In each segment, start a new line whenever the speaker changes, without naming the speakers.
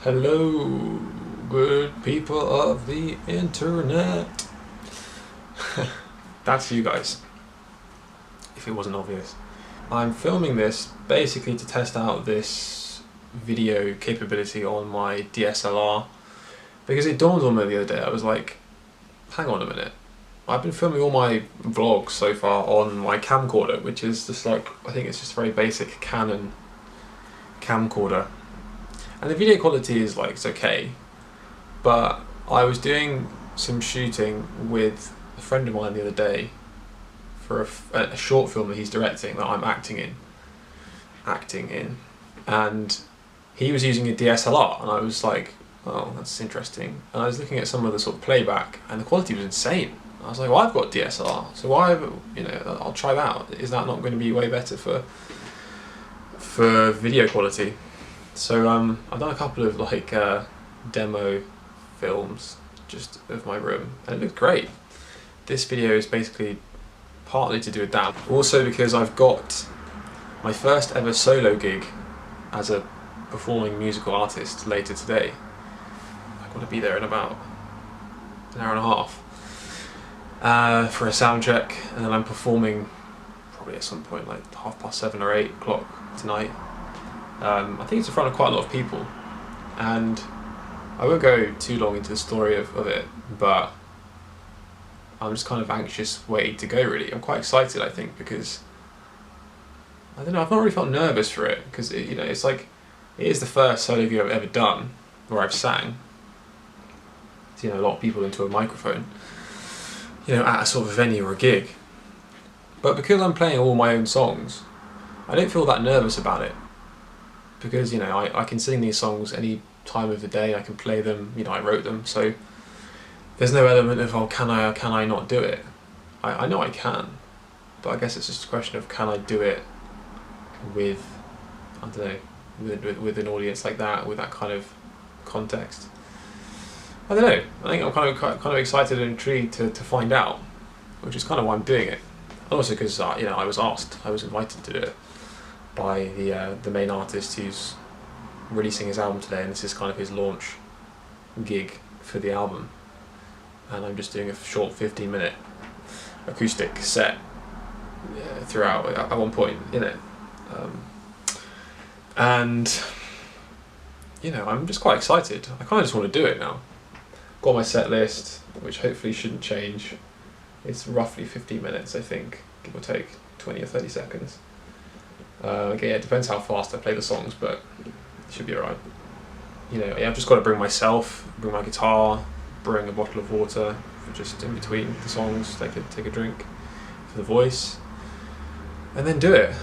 Hello, good people of the internet. That's you guys, if it wasn't obvious. I'm filming this basically to test out this video capability on my DSLR because it dawned on me the other day. I was like, hang on a minute. I've been filming all my vlogs so far on my camcorder, which is just like, I think it's just a very basic Canon camcorder. And the video quality is like, it's okay, but I was doing some shooting with a friend of mine the other day for a short film that he's directing that I'm acting in, and he was using a DSLR, and I was like, oh, that's interesting. And I was looking at some of the sort of playback, and the quality was insane. I was like, well, I've got DSLR, so why, I'll try that out. Is that not going to be way better for video quality? So I've done a couple of like demo films just of my room, and it looked great. This video is basically partly to do with that, also because I've got my first ever solo gig as a performing musical artist later today. I've got to be there in about an hour and a half for a sound check, and then I'm performing probably at some point like 7:30 or 8 o'clock tonight. I think it's in front of quite a lot of people, and I won't go too long into the story of it, but I'm just kind of anxious waiting to go really. I'm quite excited, I think, because I don't know, I've not really felt nervous for it, because it's like, it is the first solo gig I've ever done where I've sang to, a lot of people into a microphone, at a sort of venue or a gig. But because I'm playing all my own songs, I don't feel that nervous about it. Because I can sing these songs any time of the day, I can play them, I wrote them, so there's no element of, oh, can I or can I not do it? I know I can, but I guess it's just a question of, can I do it with, I don't know, with an audience like that, with that kind of context? I don't know, I think I'm kind of excited and intrigued to find out, which is kind of why I'm doing it. Also because I was invited to do it by the main artist who's releasing his album today, and this is kind of his launch gig for the album, and I'm just doing a short 15-minute acoustic set throughout at one point in it, and I'm just quite excited. I kind of just want to do it now. Got my set list, which hopefully shouldn't change. It's roughly 15 minutes, I think, give or take 20 or 30 seconds. Okay, it depends how fast I play the songs, but it should be alright. I've just got to bring my guitar, bring a bottle of water for just in between the songs, take a drink for the voice, and then do it.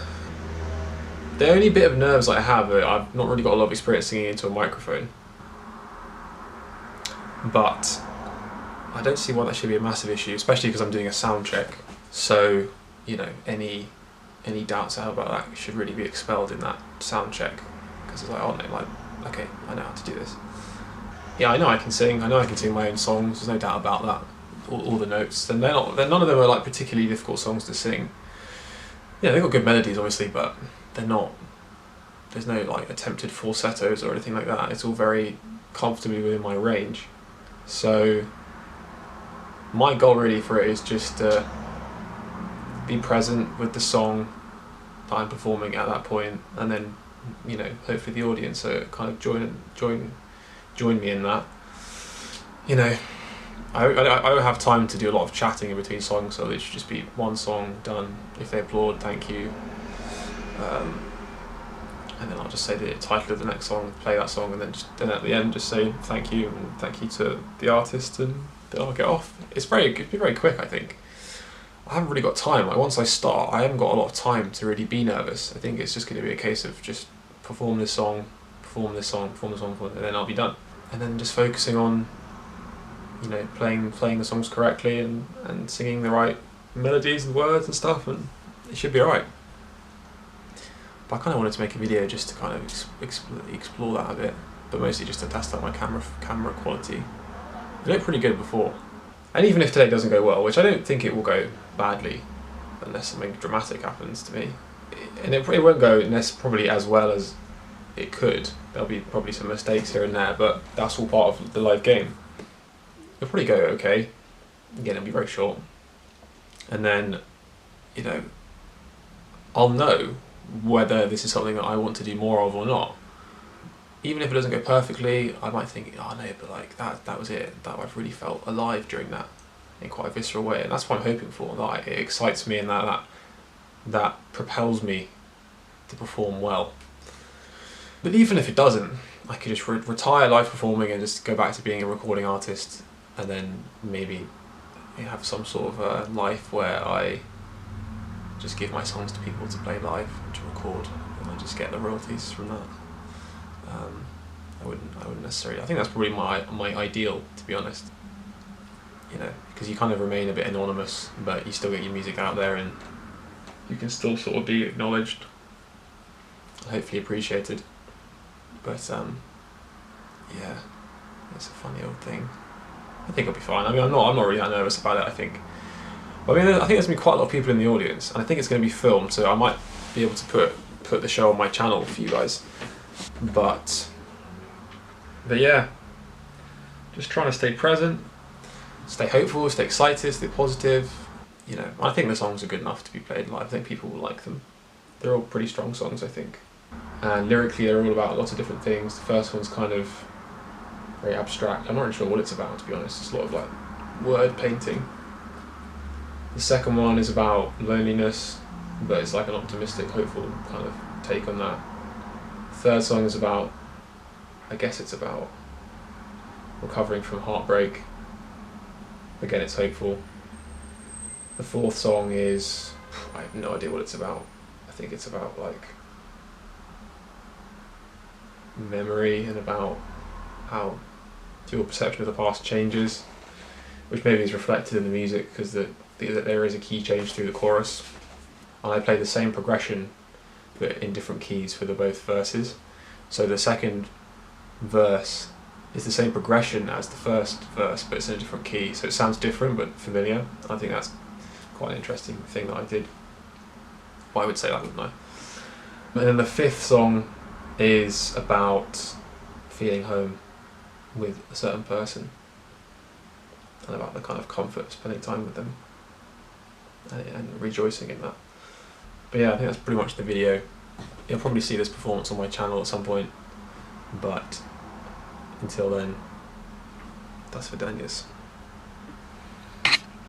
The only bit of nerves I have, I've not really got a lot of experience singing into a microphone, but I don't see why that should be a massive issue, especially because I'm doing a sound check. So, any doubts I have about that should really be expelled in that sound check, because it's like, oh no, okay, I know how to do this. Yeah, I know I can sing my own songs, there's no doubt about that, all the notes, and none of them are like particularly difficult songs to sing. They've got good melodies obviously, but there's no like attempted falsettos or anything like that. It's all very comfortably within my range. So my goal really for it is just to be present with the song that I'm performing at that point, and then hopefully the audience kind of join me in that. I don't have time to do a lot of chatting in between songs, so it should just be one song done. If they applaud, thank you, and then I'll just say the title of the next song, play that song, and then at the end just say thank you, and thank you to the artist, and then I'll get off. It'd be very quick, I think. I haven't really got time. Like, once I start, I haven't got a lot of time to really be nervous. I think it's just going to be a case of just perform this song, and then I'll be done. And then just focusing on, playing the songs correctly and singing the right melodies and words and stuff, and it should be alright. But I kind of wanted to make a video just to kind of explore that a bit, but mostly just to test out my camera quality. It looked pretty good before. And even if today doesn't go well, which I don't think it will go badly, unless something dramatic happens to me, and it won't go probably as well as it could. There'll be probably some mistakes here and there, but that's all part of the live game. It'll probably go okay. Again, it'll be very short. And then, you know, I'll know whether this is something that I want to do more of or not. Even if it doesn't go perfectly, I might think, oh no, but like that was it. That I've really felt alive during that in quite a visceral way, and that's what I'm hoping for. That it excites me and that propels me to perform well. But even if it doesn't, I could just retire live performing and just go back to being a recording artist, and then maybe have some sort of a life where I just give my songs to people to play live and to record, and I just get the royalties from that. I wouldn't necessarily. I think that's probably my ideal, to be honest. You know, because you kind of remain a bit anonymous, but you still get your music out there, and you can still sort of be acknowledged, hopefully appreciated. But yeah, it's a funny old thing. I think I'll be fine. I mean, I'm not really that nervous about it. I think there's gonna be quite a lot of people in the audience, and I think it's gonna be filmed, so I might be able to put the show on my channel for you guys. But yeah, just trying to stay present, stay hopeful, stay excited, stay positive. You know, I think the songs are good enough to be played live. I think people will like them. They're all pretty strong songs, I think. And lyrically, they're all about lots of different things. The first one's kind of very abstract. I'm not really sure what it's about, to be honest. It's a lot of like word painting. The second one is about loneliness, but it's like an optimistic, hopeful kind of take on that. The third song is about, I guess it's about recovering from heartbreak. Again, it's hopeful. The fourth song is, I have no idea what it's about. I think it's about like memory and about how your perception of the past changes, which maybe is reflected in the music, because there is a key change through the chorus. And I play the same progression but in different keys for the both verses. So the second verse is the same progression as the first verse, but it's in a different key, so it sounds different but familiar. I think that's quite an interesting thing that I did. Well, I would say that, wouldn't I? And then the fifth song is about feeling home with a certain person, and about the kind of comfort of spending time with them and rejoicing in that. But yeah, I think that's pretty much the video. You'll probably see this performance on my channel at some point, but until then, das Vidanias.